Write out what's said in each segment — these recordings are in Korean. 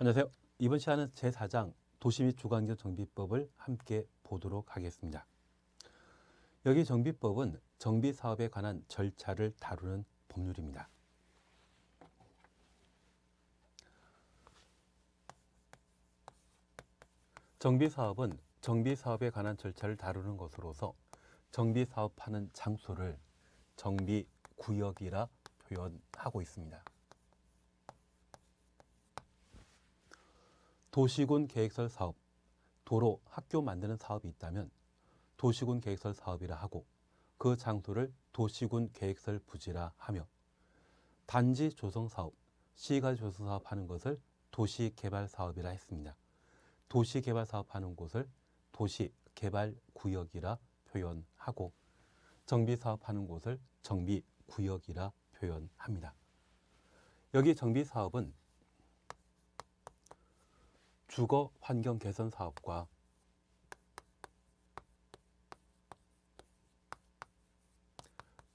안녕하세요. 이번 시간은 제4장 도시 및 주거환경 정비법을 함께 보도록 하겠습니다. 여기 정비법은 정비사업에 관한 절차를 다루는 법률입니다. 정비사업은 정비사업에 관한 절차를 다루는 것으로서 정비사업하는 장소를 정비구역이라 표현하고 있습니다. 도시군 계획설 사업, 도로, 학교 만드는 사업이 있다면 도시군 계획설 사업이라 하고 그 장소를 도시군 계획설 부지라 하며 단지 조성 사업, 시가 조성 사업하는 것을 도시개발 사업이라 했습니다. 도시개발 사업하는 곳을 도시개발구역이라 표현하고 정비사업하는 곳을 정비구역이라 표현합니다. 여기 정비사업은 주거 환경 개선 사업과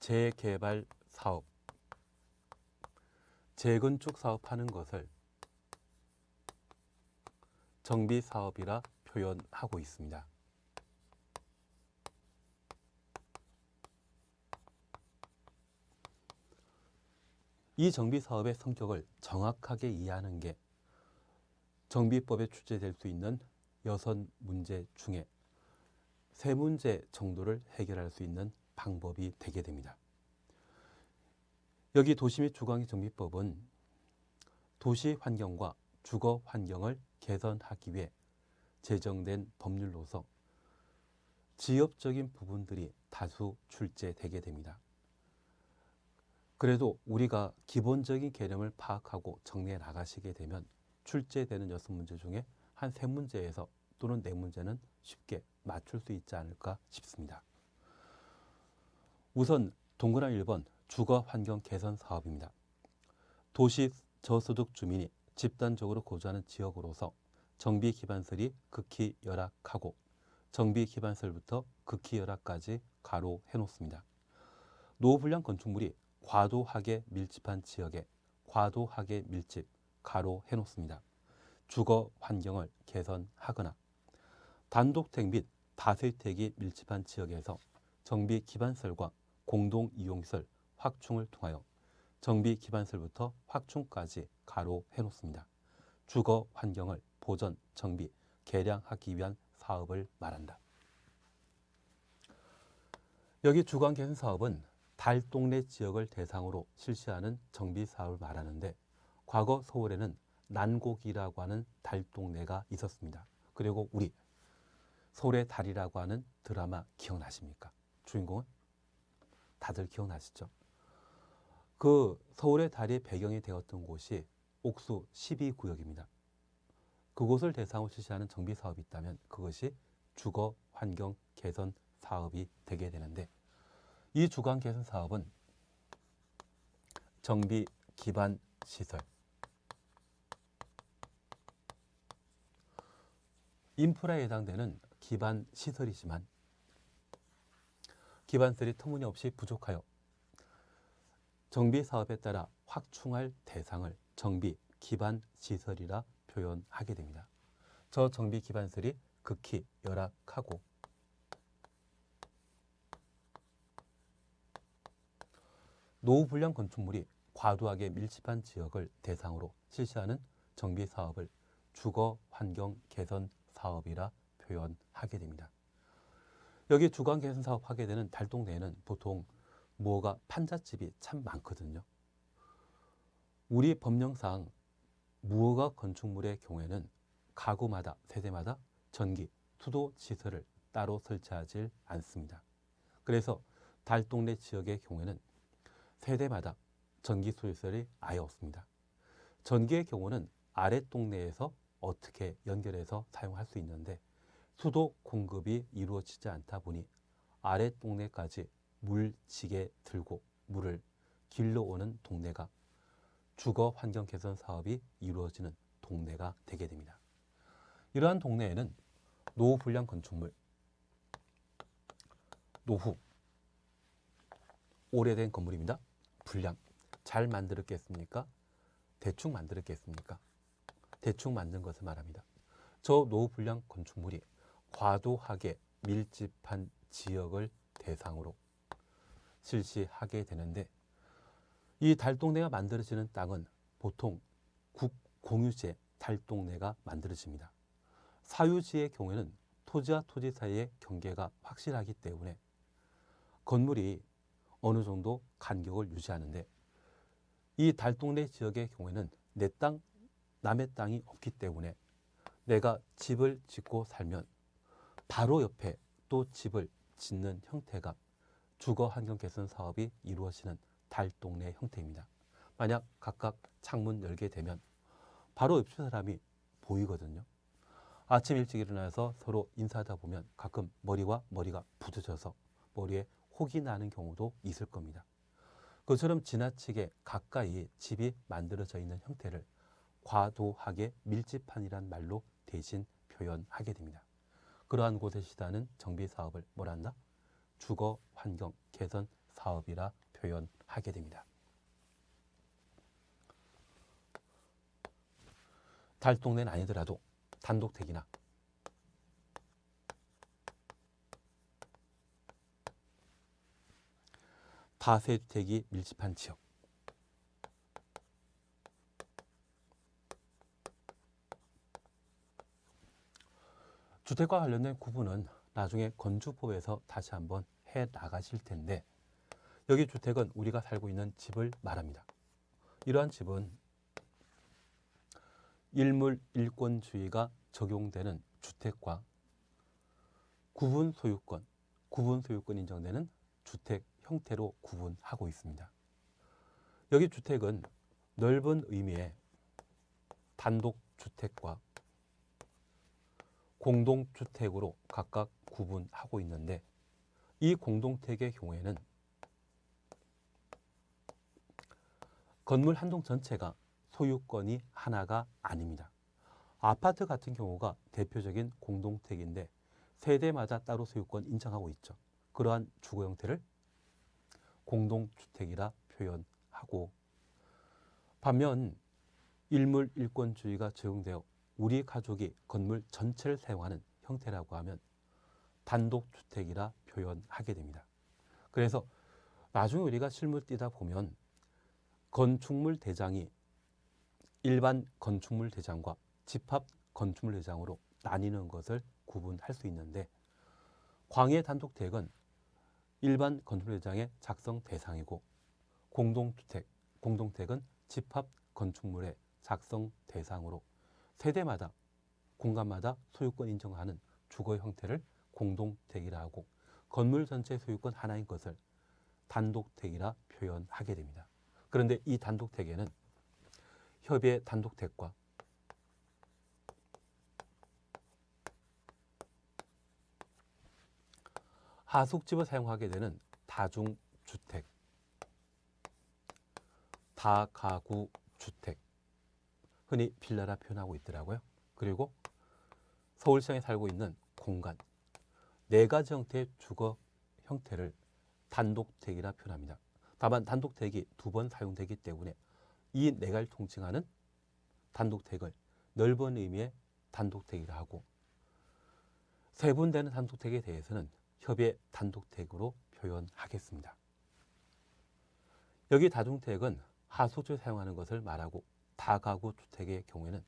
재개발 사업, 재건축 사업하는 것을 정비 사업이라 표현하고 있습니다. 이 정비 사업의 성격을 정확하게 이해하는 게 정비법에 출제될 수 있는 6문제 중에 3문제 정도를 해결할 수 있는 방법이 되게 됩니다. 여기 도시 및 주거환경 정비법은 도시 환경과 주거 환경을 개선하기 위해 제정된 법률로서 지역적인 부분들이 다수 출제되게 됩니다. 그래도 우리가 기본적인 개념을 파악하고 정리해 나가시게 되면 출제되는 6문제 중에 한 3문제에서 또는 4문제는 쉽게 맞출 수 있지 않을까 싶습니다. 우선 동그라미 1번 주거 환경 개선 사업입니다. 도시 저소득 주민이 집단적으로 거주하는 지역으로서 정비 기반설이 극히 열악하고 정비 기반설부터 극히 열악까지 가로해 놓습니다. 노후불량 건축물이 과도하게 밀집한 지역에 과도하게 밀집 가로해 놓습니다. 주거 환경을 개선하거나 단독택 및 다세택이 밀집한 지역에서 정비 기반설과 공동 이용시설 확충을 통하여 정비 기반설부터 확충까지 가로해 놓습니다. 주거 환경을 보전, 정비, 개량하기 위한 사업을 말한다. 여기 주거환경 개선 사업은 달동네 지역을 대상으로 실시하는 정비 사업을 말하는데 과거 서울에는 난곡이라고 하는 달동네가 있었습니다. 그리고 우리 서울의 달이라고 하는 드라마 기억나십니까? 주인공은? 다들 기억나시죠? 그 서울의 달이 배경이 되었던 곳이 옥수 12구역입니다. 그곳을 대상으로 실시하는 정비 사업이 있다면 그것이 주거 환경 개선 사업이 되게 되는데 이 주거 환경 개선 사업은 정비 기반 시설, 인프라에 해당되는 기반 시설이지만 기반시설이 터무니없이 부족하여 정비 사업에 따라 확충할 대상을 정비 기반 시설이라 표현하게 됩니다. 저 정비 기반시설이 극히 열악하고 노후불량 건축물이 과도하게 밀집한 지역을 대상으로 실시하는 정비 사업을 주거 환경 개선 사업이라 표현하게 됩니다. 여기 주거 개선 사업 하게 되는 달동네에는 보통 뭐가 판잣집이 참 많거든요. 우리 법령상 무허가 건축물의 경우에는 가구마다 세대마다 전기, 수도 시설을 따로 설치하지 않습니다. 그래서 달동네 지역의 경우에는 세대마다 전기 수도 시설이 아예 없습니다. 전기의 경우는 아랫동네에서 어떻게 연결해서 사용할 수 있는데 수도 공급이 이루어지지 않다 보니 아랫동네까지 물지게 들고 물을 길러오는 동네가 주거 환경 개선 사업이 이루어지는 동네가 되게 됩니다. 이러한 동네에는 노후불량 건축물, 노후, 오래된 건물입니다. 불량, 잘 만들었겠습니까? 대충 만들었겠습니까? 대충 만든 것을 말합니다. 저노후분량 건축물이 과도하게 밀집한 지역을 대상으로 실시하게 되는데, 이 달동네가 만들어지는 땅은 보통 국공유지의 달동네가 만들어집니다. 사유지의 경우에는 토지와 토지 사이의 경계가 확실하기 때문에 건물이 어느 정도 간격을 유지하는데, 이 달동네 지역의 경우에는 내 땅, 남의 땅이 없기 때문에 내가 집을 짓고 살면 바로 옆에 또 집을 짓는 형태가 주거환경 개선 사업이 이루어지는 달동네 형태입니다. 만약 각각 창문 열게 되면 바로 옆 사람이 보이거든요. 아침 일찍 일어나서 서로 인사하다 보면 가끔 머리와 머리가 부딪혀서 머리에 혹이 나는 경우도 있을 겁니다. 그처럼 지나치게 가까이 집이 만들어져 있는 형태를 과도하게 밀집한이란 말로 대신 표현하게 됩니다. 그러한 곳에 시다는 정비사업을 뭐란다? 주거환경 개선 사업이라 표현하게 됩니다. 달동네는 아니더라도 단독택이나 다세주택이 밀집한 지역, 주택과 관련된 구분은 나중에 건축법에서 다시 한번 해 나가실 텐데, 여기 주택은 우리가 살고 있는 집을 말합니다. 이러한 집은 일물 일권주의가 적용되는 주택과 구분 소유권 인정되는 주택 형태로 구분하고 있습니다. 여기 주택은 넓은 의미의 단독주택과 공동주택으로 각각 구분하고 있는데, 이 공동택의 경우에는 건물 한 동 전체가 소유권이 하나가 아닙니다. 아파트 같은 경우가 대표적인 공동택인데 세대마다 따로 소유권 인정하고 있죠. 그러한 주거 형태를 공동주택이라 표현하고, 반면 일물 일권주의가 적용되어 우리 가족이 건물 전체를 사용하는 형태라고 하면 단독주택이라 표현하게 됩니다. 그래서 나중에 우리가 실물 띄다 보면 건축물 대장이 일반 건축물 대장과 집합 건축물 대장으로 나뉘는 것을 구분할 수 있는데, 광해 단독택은 일반 건축물 대장의 작성 대상이고, 공동택은 집합 건축물의 작성 대상으로 세대마다 공간마다 소유권 인정하는 주거 형태를 공동택이라 하고, 건물 전체 소유권 하나인 것을 단독택이라 표현하게 됩니다. 그런데 이 단독택에는 협의 단독택과 하숙집을 사용하게 되는 다중주택, 다가구주택, 흔히 빌라라 표현하고 있더라고요. 그리고 서울시장에 살고 있는 공간, 네 가지 형태의 주거 형태를 단독택이라 표현합니다. 다만 단독택이 두 번 사용되기 때문에 이 네 가지를 통칭하는 단독택을 넓은 의미의 단독택이라 하고, 세분되는 단독택에 대해서는 협의 단독택으로 표현하겠습니다. 여기 다중택은 하숙집을 사용하는 것을 말하고, 다가구 주택의 경우에는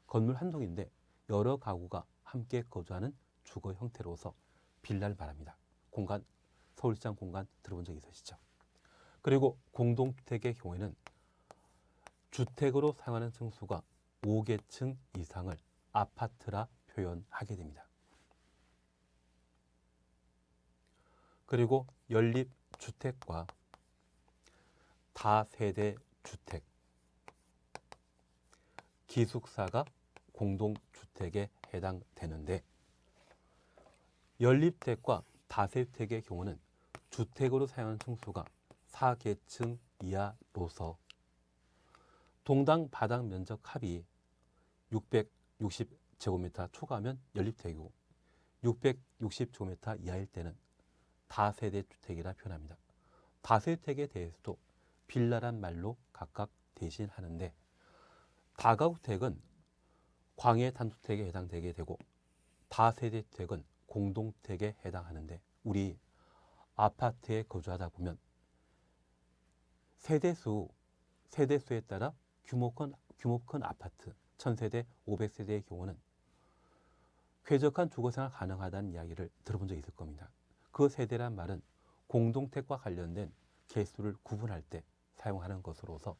건물 한 동인데 여러 가구가 함께 거주하는 주거 형태로서 빌라를 말합니다. 공간, 서울시장 공간 들어본 적 있으시죠? 그리고 공동주택의 경우에는 주택으로 사용하는 층수가 5개층 이상을 아파트라 표현하게 됩니다. 그리고 연립주택과 다세대주택, 기숙사가 공동주택에 해당되는데, 연립주택과 다세대주택의 경우는 주택으로 사용하는 층수가 4개층 이하로서 동당 바닥 면적 합이 660제곱미터 초과하면 연립주택이고, 660제곱미터 이하일 때는 다세대주택이라 표현합니다. 다세대주택에 대해서도 빌라란 말로 각각 대신하는데, 다가구택은 광해 단독택에 해당되게 되고 다세대주택은 공동택에 해당하는데 우리 아파트에 거주하다 보면 세대수에 따라 규모 큰 아파트 1000세대, 500세대의 경우는 쾌적한 주거생활 가능하다는 이야기를 들어본 적이 있을 겁니다. 그 세대란 말은 공동택과 관련된 개수를 구분할 때 사용하는 것으로서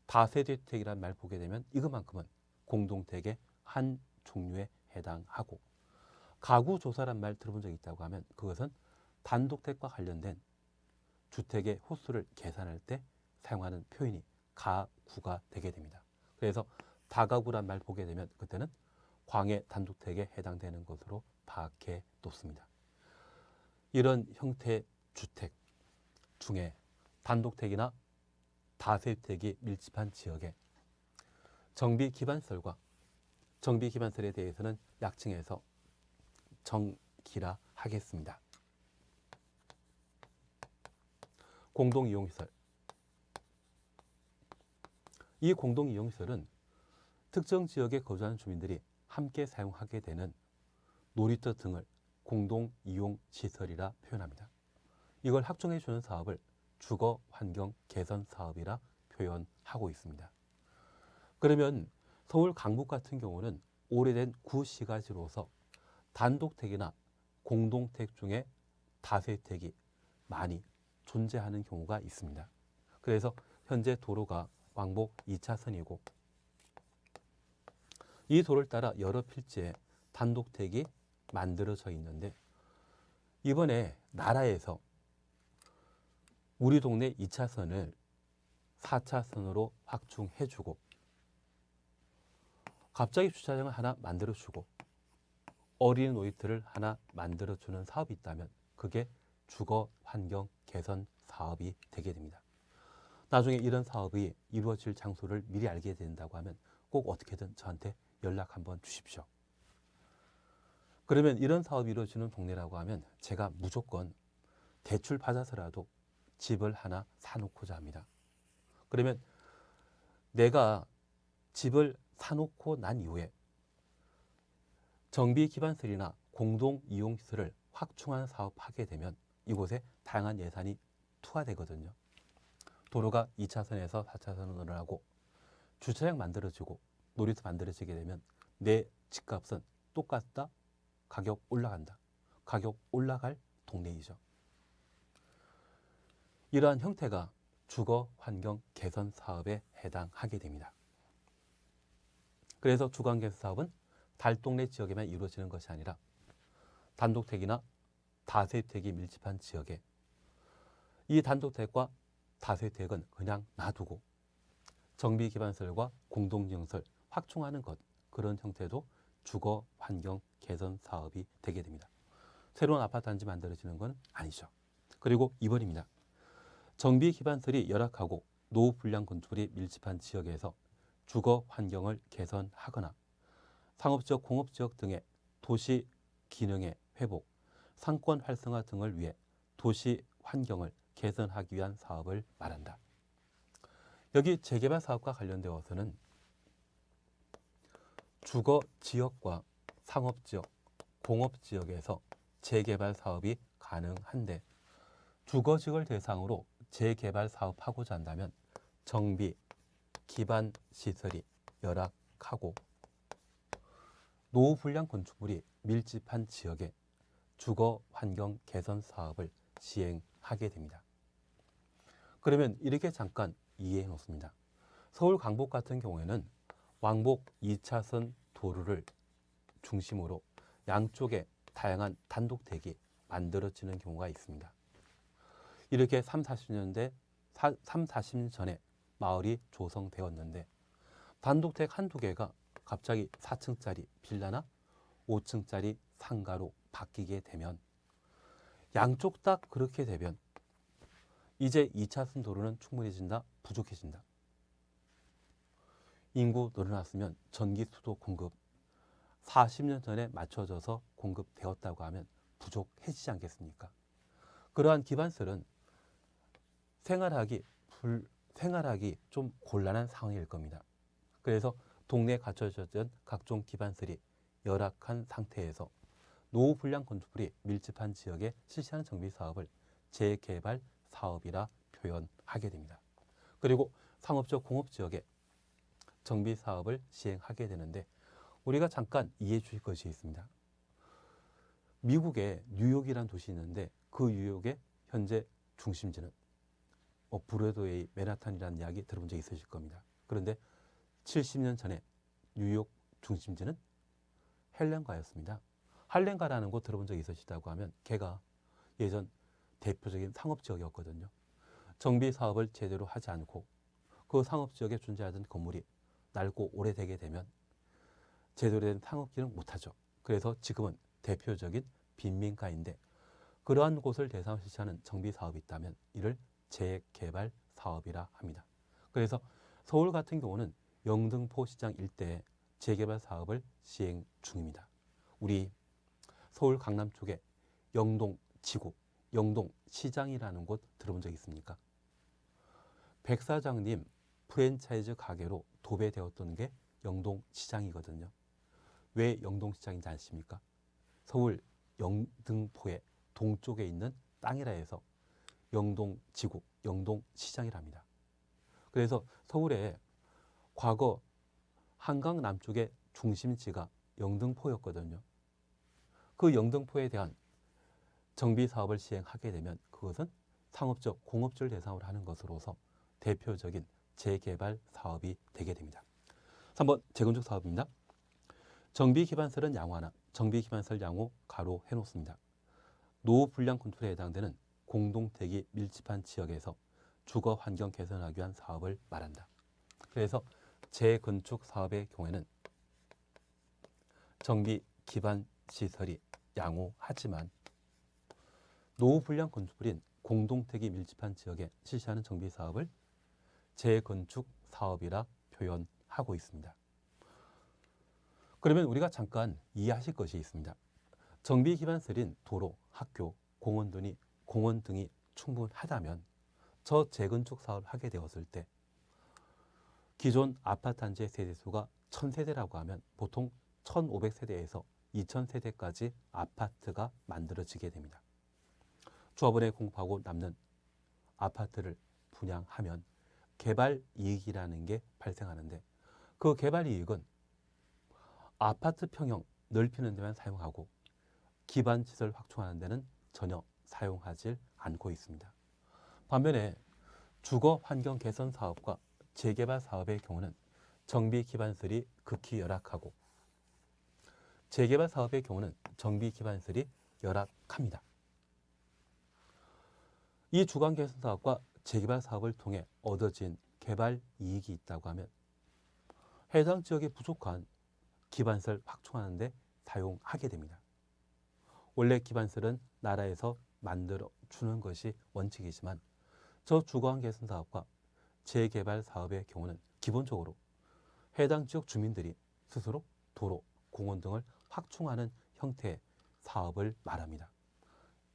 다세대주택이라는 말 보게 되면 이것만큼은 공동택의 한 종류에 해당하고 가구조사란 말 들어본 적이 있다고 하면 그것은 단독택과 관련된 주택의 호수를 계산할 때 사용하는 표현이 가구가 되게 됩니다. 그래서 다가구란 말 보게 되면 그때는 광해 단독택에 해당되는 것으로 파악해 놓습니다. 이런 형태의 주택 중에 단독택이나 다세대주택이 밀집한 지역에 정비기반설과 정비기반설에 대해서는 약칭해서 정기라 하겠습니다. 공동이용시설. 이 공동이용시설은 특정 지역에 거주하는 주민들이 함께 사용하게 되는 놀이터 등을 공동이용시설이라 표현합니다. 이걸 확정해주는 사업을 주거환경개선사업이라 표현하고 있습니다. 그러면 서울 강북 같은 경우는 오래된 구시가지로서 단독택이나 공동택 중에 다세택이 많이 존재하는 경우가 있습니다. 그래서 현재 도로가 왕복 2차선이고 이 도로를 따라 여러 필지의 단독택이 만들어져 있는데 이번에 나라에서 우리 동네 2차선을 4차선으로 확충해주고 갑자기 주차장을 하나 만들어주고 어린이 놀이터를 하나 만들어주는 사업이 있다면 그게 주거환경 개선 사업이 되게 됩니다. 나중에 이런 사업이 이루어질 장소를 미리 알게 된다고 하면 꼭 어떻게든 저한테 연락 한번 주십시오. 그러면 이런 사업이 이루어지는 동네라고 하면 제가 무조건 대출 받아서라도 집을 하나 사놓고자 합니다. 그러면 내가 집을 사놓고 난 이후에 정비기반설이나 공동이용시설을 확충한 사업하게 되면 이곳에 다양한 예산이 투하되거든요. 도로가 2차선에서 4차선으로 늘어나고 주차장 만들어지고 놀이터 만들어지게 되면 내 집값은 똑같다, 가격 올라간다. 가격 올라갈 동네이죠. 이러한 형태가 주거환경 개선 사업에 해당하게 됩니다. 그래서 주거환경 개선 사업은 달동네 지역에만 이루어지는 것이 아니라 단독택이나 다세택이 밀집한 지역에 이 단독택과 다세택은 그냥 놔두고 정비기반설과 공동이용시설 확충하는 것, 그런 형태도 주거환경 개선 사업이 되게 됩니다. 새로운 아파트 단지 만들어지는 건 아니죠. 그리고 2번입니다. 정비기반설이 열악하고 노후 불량 건축물이 밀집한 지역에서 주거 환경을 개선하거나 상업지역, 공업지역 등의 도시 기능의 회복, 상권 활성화 등을 위해 도시 환경을 개선하기 위한 사업을 말한다. 여기 재개발 사업과 관련되어서는 주거지역과 상업지역, 공업지역에서 재개발 사업이 가능한데 주거지역을 대상으로 재개발 사업하고자 한다면 정비, 기반 시설이 열악하고 노후 불량 건축물이 밀집한 지역에 주거 환경 개선 사업을 시행하게 됩니다. 그러면 이렇게 잠깐 이해해 놓습니다. 서울 강북 같은 경우에는 왕복 2차선 도로를 중심으로 양쪽에 다양한 단독택이 만들어지는 경우가 있습니다. 이렇게 40년 전에 마을이 조성되었는데 단독택 한두 개가 갑자기 4층짜리 빌라나 5층짜리 상가로 바뀌게 되면 양쪽 다 그렇게 되면 이제 2차선 도로는 충분해진다? 부족해진다? 인구 늘어났으면 전기 수도 공급 40년 전에 맞춰져서 공급되었다고 하면 부족해지지 않겠습니까? 그러한 기반설은 생활하기 좀 곤란한 상황일 겁니다. 그래서 동네에 갖춰졌던 각종 기반설이 열악한 상태에서 노후 불량 건축물이 밀집한 지역에 실시하는 정비 사업을 재개발 사업이라 표현하게 됩니다. 그리고 상업적 공업 지역에 정비 사업을 시행하게 되는데 우리가 잠깐 이해해 주실 것이 있습니다. 미국에 뉴욕이라는 도시 있는데 그 뉴욕의 현재 중심지는 브로드웨이 맨하탄이라는 이야기 들어본 적 있으실 겁니다. 그런데 70년 전에 뉴욕 중심지는 할렘가였습니다. 할렘가라는 곳 들어본 적 있으시다고 하면 걔가 예전 대표적인 상업지역이었거든요. 정비 사업을 제대로 하지 않고 그 상업지역에 존재하던 건물이 낡고 오래되게 되면 제대로 된 상업기능 못하죠. 그래서 지금은 대표적인 빈민가인데 그러한 곳을 대상으로 실시하는 정비 사업이 있다면 이를 재개발 사업이라 합니다. 그래서 서울 같은 경우는 영등포 시장 일대에 재개발 사업을 시행 중입니다. 우리 서울 강남 쪽에 영동지구, 영동시장이라는 곳 들어본 적 있습니까? 백사장님 프랜차이즈 가게로 도배되었던 게 영동시장이거든요. 왜 영동시장인지 아십니까? 서울 영등포의 동쪽에 있는 땅이라 해서 영동지구, 영동시장이랍니다. 그래서 서울의 과거 한강 남쪽의 중심지가 영등포였거든요. 그 영등포에 대한 정비 사업을 시행하게 되면 그것은 상업적, 공업지를 대상으로 하는 것으로서 대표적인 재개발 사업이 되게 됩니다. 3번 재건축 사업입니다. 정비 기반설은 양호하나 정비 기반설 양호 가로 해놓습니다. 노후 불량 건축에 해당되는 공동택이 밀집한 지역에서 주거 환경 개선하기 위한 사업을 말한다. 그래서 재건축 사업의 경우에는 정비 기반 시설이 양호하지만 노후 불량 건축물인 공동택이 밀집한 지역에 실시하는 정비 사업을 재건축 사업이라 표현하고 있습니다. 그러면 우리가 잠깐 이해하실 것이 있습니다. 정비 기반설인 도로, 학교, 공원 등이 충분하다면 저 재건축 사업을 하게 되었을 때 기존 아파트 한 채 세대수가 1000세대라고 하면 보통 1500세대에서 2000세대까지 아파트가 만들어지게 됩니다. 조합원에 공급하고 남는 아파트를 분양하면 개발 이익이라는 게 발생하는데 그 개발 이익은 아파트 평형 넓히는 데만 사용하고 기반 시설 확충하는 데는 전혀 사용하지 않고 있습니다. 반면에 주거 환경 개선 사업과 재개발 사업의 경우는 정비 기반설이 극히 열악하고 재개발 사업의 경우는 정비 기반설이 열악합니다. 이 주거 개선 사업과 재개발 사업을 통해 얻어진 개발 이익이 있다고 하면 해당 지역에 부족한 기반설 확충하는 데 사용하게 됩니다. 원래 기반설은 나라에서 만들어 주는 것이 원칙이지만 저 주거 개선 사업과 재개발 사업의 경우는 기본적으로 해당 지역 주민들이 스스로 도로, 공원 등을 확충하는 형태의 사업을 말합니다.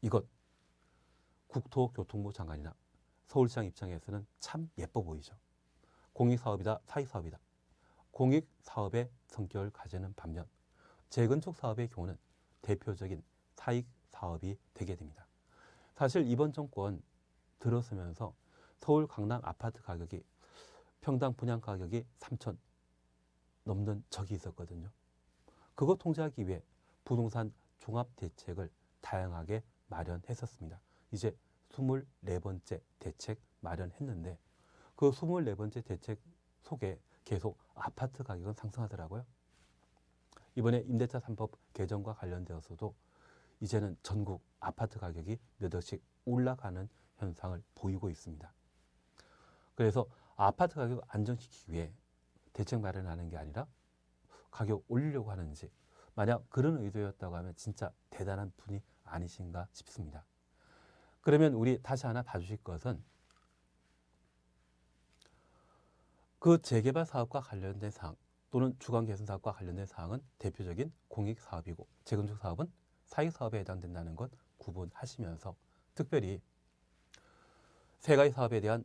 이것 국토교통부 장관이나 서울시장 입장에서는 참 예뻐 보이죠. 공익사업이다, 사익사업이다. 공익사업의 성격을 가지는 반면 재건축 사업의 경우는 대표적인 사익사업이 되게 됩니다. 사실 이번 정권 들어서면서 서울 강남 아파트 가격이 평당 분양 가격이 3천 넘는 적이 있었거든요. 그거 통제하기 위해 부동산 종합대책을 다양하게 마련했었습니다. 이제 24번째 대책 마련했는데 그 24번째 대책 속에 계속 아파트 가격은 상승하더라고요. 이번에 임대차 3법 개정과 관련되어서도 이제는 전국 아파트 가격이 몇 억씩 올라가는 현상을 보이고 있습니다. 그래서 아파트 가격을 안정시키기 위해 대책 마련하는 게 아니라 가격 올리려고 하는지 만약 그런 의도였다고 하면 진짜 대단한 분이 아니신가 싶습니다. 그러면 우리 다시 하나 봐주실 것은 그 재개발 사업과 관련된 사항 또는 주거 개선 사업과 관련된 사항은 대표적인 공익사업이고 재건축 사업은 사익사업에 해당된다는 것 구분하시면서 특별히 세 가지 사업에 대한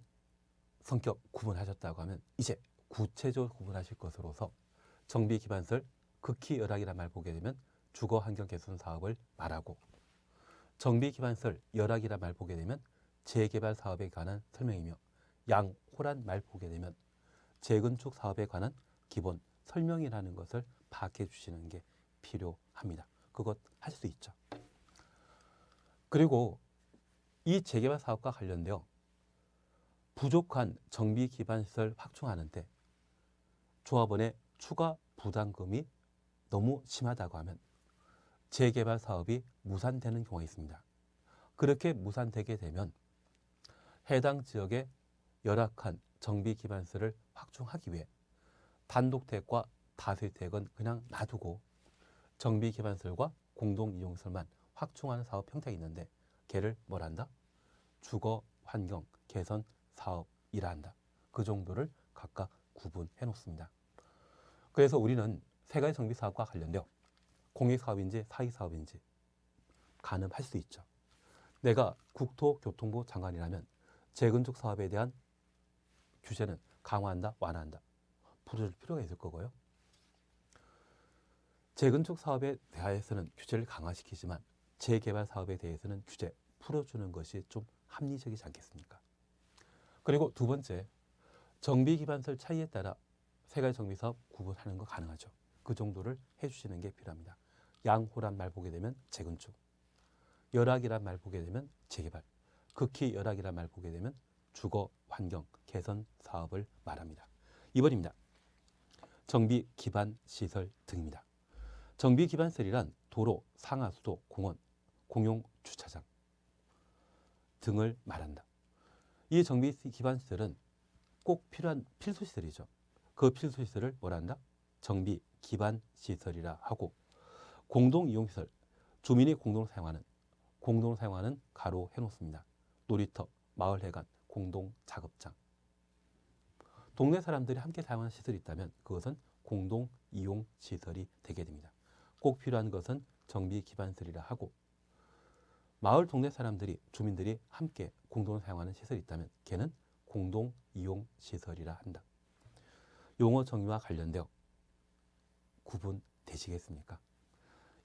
성격 구분하셨다고 하면 이제 구체적으로 구분하실 것으로서 정비 기반시설 극히 열악이란 말 보게 되면 주거 환경 개선 사업을 말하고, 정비 기반시설 열악이란 말 보게 되면 재개발 사업에 관한 설명이며, 양호란 말 보게 되면 재건축 사업에 관한 기본 설명이라는 것을 파악해 주시는 게 필요합니다. 그것 할 수 있죠. 그리고 이 재개발 사업과 관련되어 부족한 정비 기반 시설 확충하는데 조합원의 추가 부담금이 너무 심하다고 하면 재개발 사업이 무산되는 경우가 있습니다. 그렇게 무산되게 되면 해당 지역의 열악한 정비 기반 시설을 확충하기 위해 단독택과 다세택은 그냥 놔두고 정비 기반 시설과 공동 이용 시설만 확충하는 사업 형태가 있는데, 걔를 뭘 한다? 주거 환경 개선 사업이라 한다. 그 정도를 각각 구분해 놓습니다. 그래서 우리는 세 가지 정비 사업과 관련되어 공익 사업인지 사익 사업인지 가늠할 수 있죠. 내가 국토교통부 장관이라면 재건축 사업에 대한 규제는 강화한다, 완화한다, 풀어줄 필요가 있을 거고요. 재건축 사업에 대해서는 규제를 강화시키지만 재개발 사업에 대해서는 규제 풀어주는 것이 좀 합리적이지 않겠습니까? 그리고 두 번째, 정비 기반시설 차이에 따라 세 가지 정비 사업 구분하는 거 가능하죠. 그 정도를 해주시는 게 필요합니다. 양호란 말 보게 되면 재건축, 열악이란 말 보게 되면 재개발, 극히 열악이란 말 보게 되면 주거 환경 개선 사업을 말합니다. 2번입니다. 정비 기반 시설 등입니다. 정비 기반 시설이란 도로, 상하수도, 공원, 공용 주차장 등을 말한다. 이 정비 기반 시설은 꼭 필요한 필수 시설이죠. 그 필수 시설을 뭐라 한다? 정비 기반 시설이라 하고, 공동 이용 시설, 주민이 공동으로 사용하는 가로 해놓습니다. 놀이터, 마을 회관, 공동 작업장. 동네 사람들이 함께 사용하는 시설이 있다면 그것은 공동 이용 시설이 되게 됩니다. 꼭 필요한 것은 정비 기반 시설이라 하고, 마을 동네 사람들이 주민들이 함께 공동으로 사용하는 시설이 있다면 걔는 공동 이용 시설이라 한다. 용어 정의와 관련되어 구분되시겠습니까?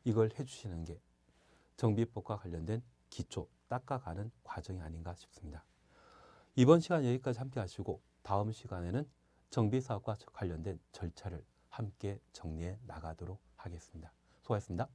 이걸 해주시는 게 정비법과 관련된 기초 닦아가는 과정이 아닌가 싶습니다. 이번 시간 여기까지 함께 하시고 다음 시간에는 정비사업과 관련된 절차를 함께 정리해 나가도록 하겠습니다. 수고하셨습니다.